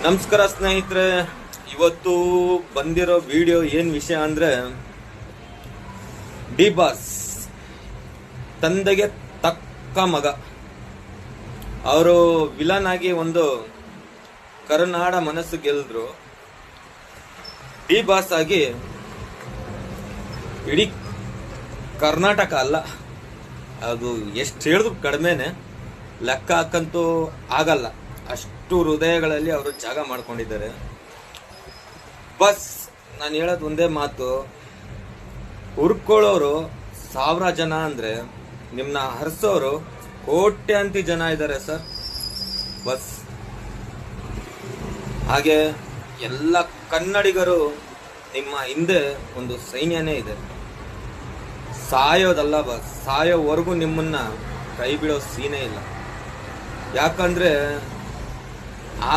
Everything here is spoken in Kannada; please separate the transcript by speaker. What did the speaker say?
Speaker 1: ನಮಸ್ಕಾರ ಸ್ನೇಹಿತರೆ, ಇವತ್ತು ಬಂದಿರೋ ವಿಡಿಯೋ ಏನ್ ವಿಷಯ ಅಂದ್ರೆ ಡಿ ಬಾಸ್ ತಂದೆಗೆ ತಕ್ಕ ಮಗ. ಅವರು ವಿಲನ್ ಆಗಿ ಒಂದು ಕರುನಾಡ ಮನಸ್ಸು ಗೆಲ್ದ್ರು. ಡಿ ಬಾಸ್ ಆಗಿ ಇಡೀ ಕರ್ನಾಟಕ ಅಲ್ಲ, ಅದು ಎಷ್ಟು ಹೇಳಿದ್ರು ಕಡಿಮೆನೆ, ಲೆಕ್ಕ ಹಾಕಂತೂ ಆಗಲ್ಲ, ಅಷ್ಟು ಹೃದಯಗಳಲ್ಲಿ ಅವರು ಜಾಗ ಮಾಡ್ಕೊಂಡಿದ್ದಾರೆ. ಬಸ್ ನಾನು ಹೇಳೋದು ಒಂದೇ ಮಾತು, ಹುರ್ಕೊಳ್ಳೋರು 1000 ಜನ ಅಂದ್ರೆ ನಿಮ್ನ ಹರಿಸೋರು ಕೋಟ್ಯಾಂತಿ ಜನ ಇದ್ದಾರೆ ಸರ್. ಬಸ್ ಹಾಗೆ ಎಲ್ಲ ಕನ್ನಡಿಗರು ನಿಮ್ಮ ಹಿಂದೆ ಒಂದು ಸೈನ್ಯನೇ ಇದೆ. ಸಾಯೋದಲ್ಲ ಬಸ್, ಸಾಯೋವರೆಗೂ ನಿಮ್ಮನ್ನ ಕೈ ಬಿಡೋ ಸೀನೇ ಇಲ್ಲ. ಯಾಕಂದ್ರೆ ಆ